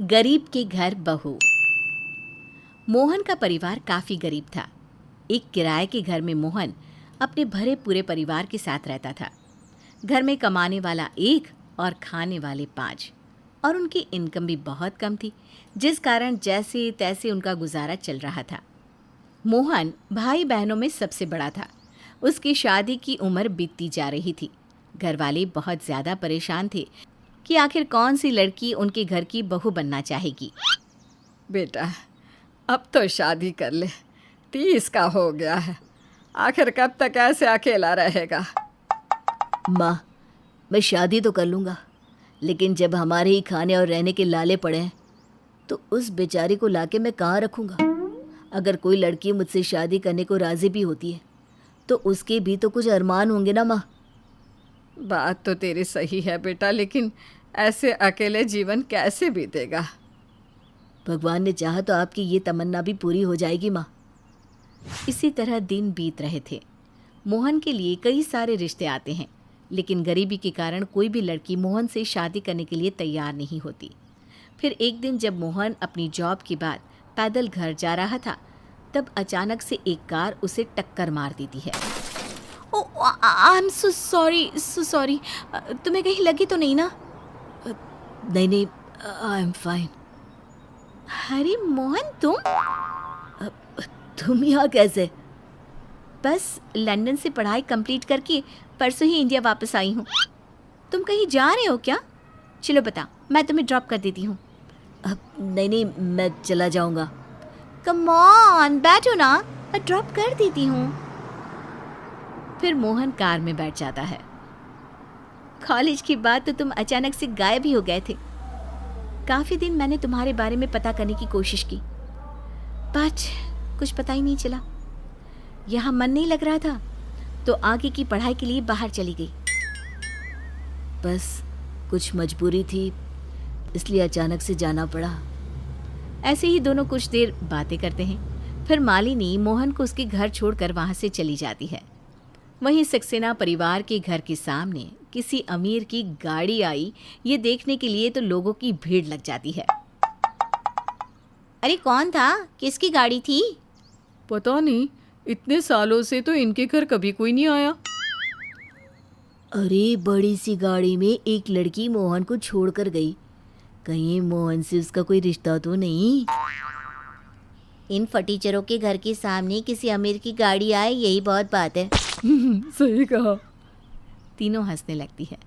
गरीब के घर बहू। मोहन का परिवार काफी गरीब था। एक किराए के घर में मोहन अपने भरे पूरे परिवार के साथ रहता था। घर में कमाने वाला एक और खाने वाले 5, और उनकी इनकम भी बहुत कम थी, जिस कारण जैसे तैसे उनका गुजारा चल रहा था। मोहन भाई बहनों में सबसे बड़ा था। उसकी शादी की उम्र बीतती जा रही थी। घर वाले बहुत ज़्यादा परेशान थे कि आखिर कौन सी लड़की उनके घर की बहू बनना चाहेगी। बेटा, अब तो शादी कर ले, 30 का हो गया है। आखिर कब तक ऐसे अकेला रहेगा? माँ, मैं शादी तो कर लूँगा, लेकिन जब हमारे ही खाने और रहने के लाले पड़े हैं तो उस बेचारी को लाके मैं कहाँ रखूँगा? अगर कोई लड़की मुझसे शादी करने को राज़ी भी होती है तो उसके भी तो कुछ अरमान होंगे ना माँ। बात तो तेरी सही है बेटा, लेकिन ऐसे अकेले जीवन कैसे बीतेगा? भगवान ने चाहा तो आपकी ये तमन्ना भी पूरी हो जाएगी माँ। इसी तरह दिन बीत रहे थे। मोहन के लिए कई सारे रिश्ते आते हैं, लेकिन गरीबी के कारण कोई भी लड़की मोहन से शादी करने के लिए तैयार नहीं होती। फिर एक दिन जब मोहन अपनी जॉब के बाद पैदल घर जा रहा था, तब अचानक से एक कार उसे टक्कर मार देती है। ओह, आई एम सो सॉरी। तुम्हें कहीं लगी तो नहीं ना? नहीं, आई एम फाइन। अरे मोहन, तुम यहाँ कैसे? बस लंदन से पढ़ाई कंप्लीट करके परसों ही इंडिया वापस आई हूँ। तुम कहीं जा रहे हो क्या? चलो बता, मैं तुम्हें ड्रॉप कर देती हूँ। नहीं, मैं चला जाऊँगा। कम ऑन, बैठो ना, मैं ड्रॉप कर देती हूँ। फिर मोहन कार में बैठ जाता है। कॉलेज के बाद तो तुम अचानक से गायब ही हो गए थे। काफ़ी दिन मैंने तुम्हारे बारे में पता करने की कोशिश की, बट कुछ पता ही नहीं चला। यहाँ मन नहीं लग रहा था तो आगे की पढ़ाई के लिए बाहर चली गई। बस कुछ मजबूरी थी, इसलिए अचानक से जाना पड़ा। ऐसे ही दोनों कुछ देर बातें करते हैं। फिर मालिनी मोहन को उसके घर छोड़कर वहाँ से चली जाती है। वहीं सक्सेना परिवार के घर के सामने किसी अमीर की गाड़ी आई, ये देखने के लिए तो लोगों की भीड़ लग जाती है। अरे कौन था? किसकी गाड़ी थी? पता नहीं, इतने सालों से तो इनके घर कभी कोई नहीं आया। अरे बड़ी सी गाड़ी में एक लड़की मोहन को छोड़कर गई। कहीं मोहन से उसका कोई रिश्ता तो नहीं? इन फटीचरों के घर के सामने किसी अमीर की गाड़ी आए, यही बहुत बात है। सही कहा। तीनों हंसने लगती है।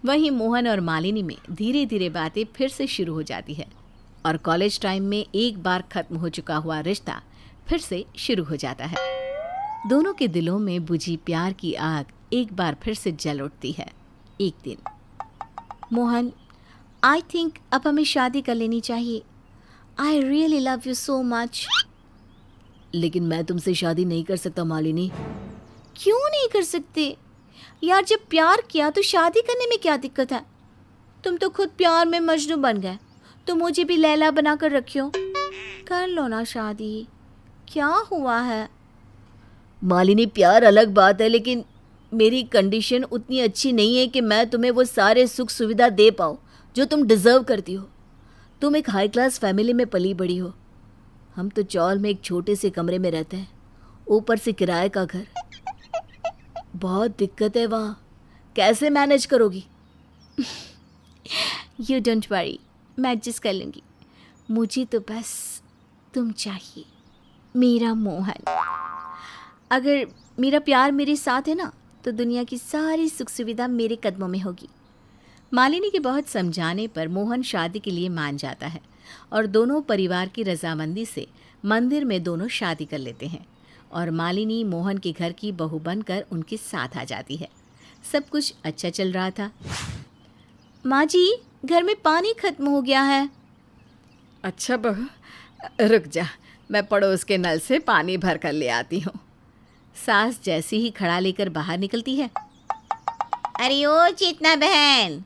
वहीं मोहन और मालिनी में धीरे धीरे बातें फिर से शुरू हो जाती है, और कॉलेज टाइम में एक बार खत्म हो चुका हुआ रिश्ता फिर से शुरू हो जाता है। दोनों के दिलों में बुझी प्यार की आग एक बार फिर से जल उठती है। एक दिन, मोहन, आई थिंक अब हमें शादी कर लेनी चाहिए। I really love you so much. लेकिन मैं तुमसे शादी नहीं कर सकता मालिनी। क्यों नहीं कर सकते यार? जब प्यार किया तो शादी करने में क्या दिक्कत है? तुम तो खुद प्यार में मजनू बन गए, तो मुझे भी लैला बना कर रखियो। कर लो ना शादी, क्या हुआ है? मालिनी, प्यार अलग बात है, लेकिन मेरी कंडीशन उतनी अच्छी नहीं है कि मैं तुम्हें वो सारे सुख सुविधा दे पाऊँ जो तुम डिज़र्व करती हो। तुम एक हाई क्लास फैमिली में पली बड़ी हो, हम तो चौल में एक छोटे से कमरे में रहते हैं, ऊपर से किराए का घर। बहुत दिक्कत है वहाँ, कैसे मैनेज करोगी? यू डोंट वरी, मैं एडजस्ट कर लूँगी। मुझे तो बस तुम चाहिए, मेरा मोहन। अगर मेरा प्यार मेरे साथ है ना, तो दुनिया की सारी सुख सुविधा मेरे कदमों में होगी। मालिनी के बहुत समझाने पर मोहन शादी के लिए मान जाता है, और दोनों परिवार की रजामंदी से मंदिर में दोनों शादी कर लेते हैं, और मालिनी मोहन के घर की बहू बनकर उनके साथ आ जाती है। सब कुछ अच्छा चल रहा था। माँ जी, घर में पानी खत्म हो गया है। अच्छा बहू, रुक जा, मैं पड़ोस के नल से पानी भर कर ले आती हूँ। सास जैसे ही खड़ा लेकर बाहर निकलती है। अरे ओ चेतना बहन,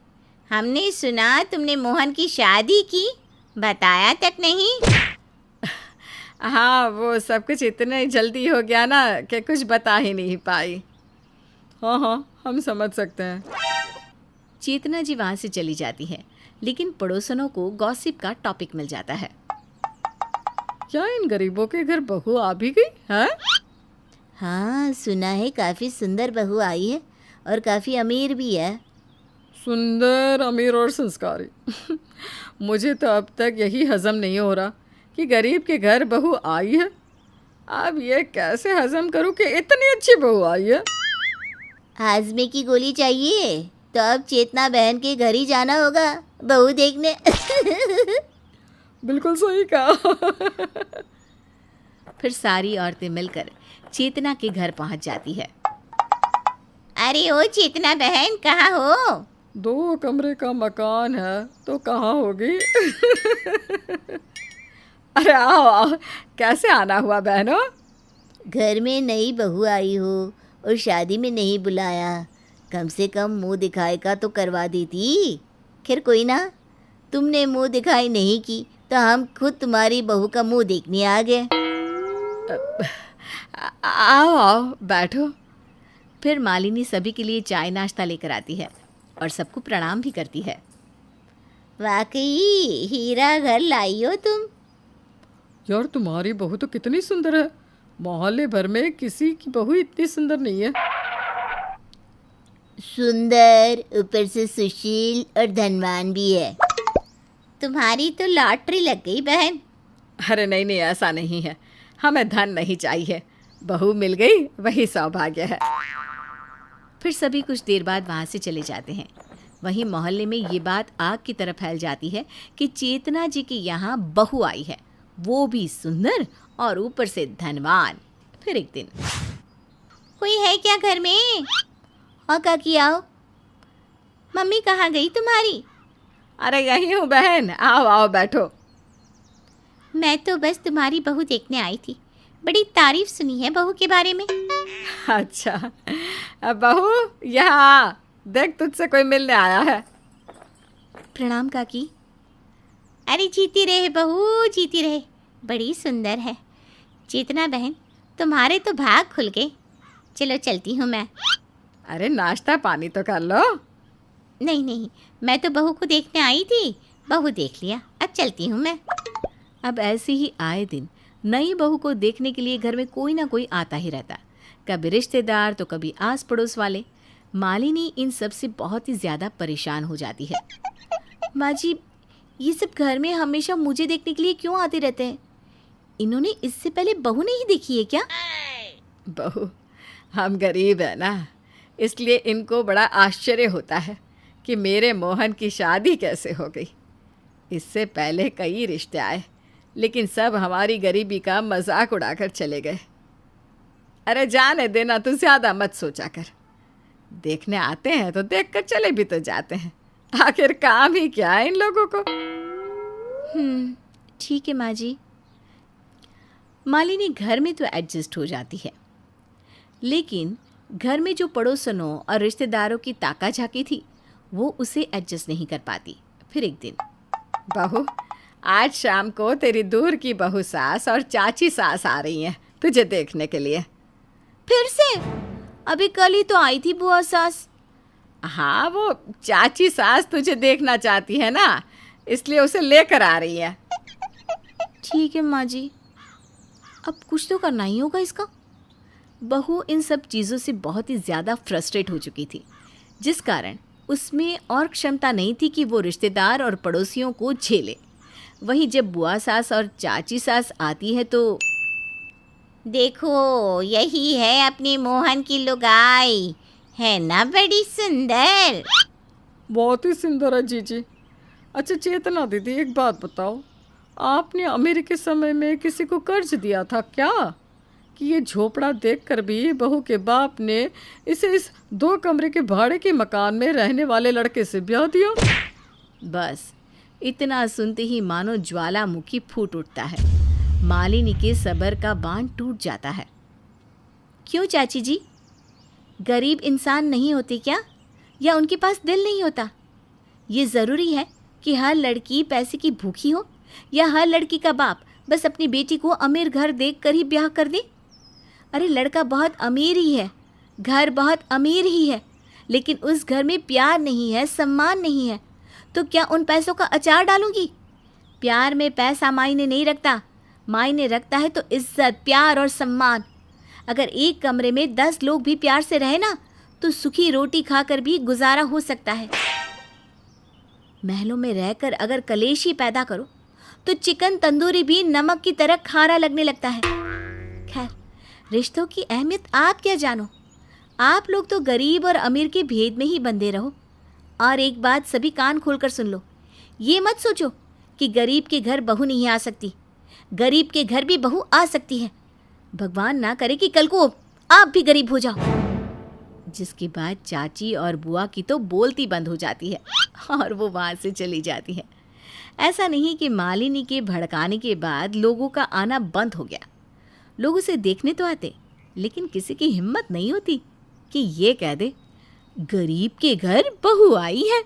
हमने सुना तुमने मोहन की शादी की, बताया तक नहीं। हाँ, वो सब कुछ इतने जल्दी हो गया ना कि कुछ बता ही नहीं पाई। हाँ, हम समझ सकते हैं। चेतना जी वहाँ से चली जाती है, लेकिन पड़ोसनों को गॉसिप का टॉपिक मिल जाता है। क्या इन गरीबों के घर बहू आ भी गई है? हाँ, सुना है काफ़ी सुंदर बहू आई है और काफ़ी अमीर भी है। सुंदर, अमीर और संस्कारी। मुझे तो अब तक यही हजम नहीं हो रहा कि गरीब के घर बहू आई है। अब ये कैसे हजम करूं कि इतनी अच्छी बहू आई है। हाजमे की गोली चाहिए तो अब चेतना बहन के घर ही जाना होगा बहू देखने। बिल्कुल सही कहा। फिर सारी औरतें मिलकर चेतना के घर पहुँच जाती है। अरे ओ चेतना बहन, कहाँ हो? 2 कमरे का मकान है तो कहाँ होगी। अरे आओ आओ, कैसे आना हुआ बहनों? घर में नई बहू आई हो और शादी में नहीं बुलाया, कम से कम मुंह दिखाई का तो करवा देती। खैर कोई ना, तुमने मुंह दिखाई नहीं की तो हम खुद तुम्हारी बहू का मुंह देखने आ गए। आओ आओ बैठो। फिर मालिनी सभी के लिए चाय नाश्ता लेकर आती है और सबको प्रणाम भी करती है। वाकई हीरा घर लाई हो तुम। यार तुम्हारी बहू तो कितनी सुंदर है, मोहल्ले भर में किसी की बहू इतनी सुंदर नहीं है। सुंदर, ऊपर से सुशील और धनवान भी है। तुम्हारी तो लॉटरी लग गई बहन। अरे नहीं नहीं, ऐसा नहीं है, हमें धन नहीं चाहिए, बहू मिल गई वही सौभाग्य है। फिर सभी कुछ देर बाद वहाँ से चले जाते हैं। वहीं मोहल्ले में ये बात आग की तरह फैल जाती है कि चेतना जी के यहाँ बहू आई है, वो भी सुंदर और ऊपर से धनवान। फिर एक दिन, कोई है क्या घर में? हाँ काकी आओ। मम्मी कहाँ गई तुम्हारी? अरे यही हूँ बहन, आओ आओ बैठो। मैं तो बस तुम्हारी बहू देखने आई थी, बड़ी तारीफ सुनी है बहू के बारे में। अच्छा, अब बहू यहाँ आ, देख तुझसे कोई मिलने आया है। प्रणाम काकी। अरे जीती रहे बहू, जीती रहे, बड़ी सुंदर है। चेतना बहन, तुम्हारे तो भाग खुल गए। चलो चलती हूँ मैं। अरे नाश्ता पानी तो कर लो। नहीं नहीं, मैं तो बहू को देखने आई थी, बहू देख लिया, अब चलती हूँ मैं। अब ऐसे ही आए दिन नई बहू को देखने के लिए घर में कोई ना कोई आता ही रहता, कभी रिश्तेदार तो कभी आस पड़ोस वाले। मालिनी इन सब से बहुत ही ज़्यादा परेशान हो जाती है। माँ जी, ये सब घर में हमेशा मुझे देखने के लिए क्यों आते रहते हैं? इन्होंने इससे पहले बहू नहीं देखी है क्या? बहू, हम गरीब है ना, इसलिए इनको बड़ा आश्चर्य होता है कि मेरे मोहन की शादी कैसे हो गई। इससे पहले कई रिश्ते आए, लेकिन सब हमारी गरीबी का मजाक उड़ाकर चले गए। अरे जाने देना, तू ज़्यादा मत सोचा कर। देखने आते हैं तो देख कर चले भी तो जाते हैं, आखिर काम ही क्या है इन लोगों को। ठीक है माँ जी। मालिनी घर में तो एडजस्ट हो जाती है, लेकिन घर में जो पड़ोसनों और रिश्तेदारों की ताका झाकी थी वो उसे एडजस्ट नहीं कर पाती। फिर एक दिन, बहू, आज शाम को तेरी दूर की बहू सास और चाची सास आ रही हैं तुझे देखने के लिए। फिर से? अभी कल ही तो आई थी बुआ सास। हाँ, वो चाची सास तुझे देखना चाहती है ना, इसलिए उसे लेकर आ रही है। ठीक है माँ जी, अब कुछ तो करना ही होगा इसका। बहू इन सब चीज़ों से बहुत ही ज़्यादा फ्रस्ट्रेट हो चुकी थी, जिस कारण उसमें और क्षमता नहीं थी कि वो रिश्तेदार और पड़ोसियों को झेले। वहीं जब बुआ सास और चाची सास आती है तो देखो, यही है अपनी मोहन की लुगाई, है ना बड़ी सुंदर? बहुत ही सुंदर है जीजी। अच्छा चेतना दीदी, एक बात बताओ, आपने अमीरी के समय में किसी को कर्ज दिया था क्या कि ये झोपड़ा देखकर भी बहू के बाप ने इसे इस 2 कमरे के भाड़े के मकान में रहने वाले लड़के से ब्याह दिया? बस इतना सुनते ही मानो ज्वालामुखी फूट उठता है। मालिनी के सब्र का बांध टूट जाता है। क्यों चाची जी, गरीब इंसान नहीं होते क्या, या उनके पास दिल नहीं होता? ये ज़रूरी है कि हर लड़की पैसे की भूखी हो, या हर लड़की का बाप बस अपनी बेटी को अमीर घर देखकर ही ब्याह कर दे? अरे लड़का बहुत अमीर ही है, घर बहुत अमीर ही है, लेकिन उस घर में प्यार नहीं है, सम्मान नहीं है, तो क्या उन पैसों का अचार डालूंगी? प्यार में पैसा मायने नहीं रखता, मायने रखता है तो इज्जत, प्यार और सम्मान। अगर एक कमरे में 10 लोग भी प्यार से रहे ना, तो सूखी रोटी खाकर भी गुजारा हो सकता है। महलों में रहकर अगर कलेश ही पैदा करो तो चिकन तंदूरी भी नमक की तरह खारा लगने लगता है। खैर, रिश्तों की अहमियत आप क्या जानो, आप लोग तो गरीब और अमीर के भेद में ही बंधे रहो। और एक बात सभी कान खोलकर सुन लो, ये मत सोचो कि गरीब के घर बहू नहीं आ सकती, गरीब के घर भी बहू आ सकती है। भगवान ना करे कि कल को आप भी गरीब हो जाओ। जिसके बाद चाची और बुआ की तो बोलती बंद हो जाती है और वो वहाँ से चली जाती है। ऐसा नहीं कि मालिनी के भड़काने के बाद लोगों का आना बंद हो गया। लोग उसे देखने तो आते, लेकिन किसी की हिम्मत नहीं होती कि ये कह दे गरीब के घर बहू आई है।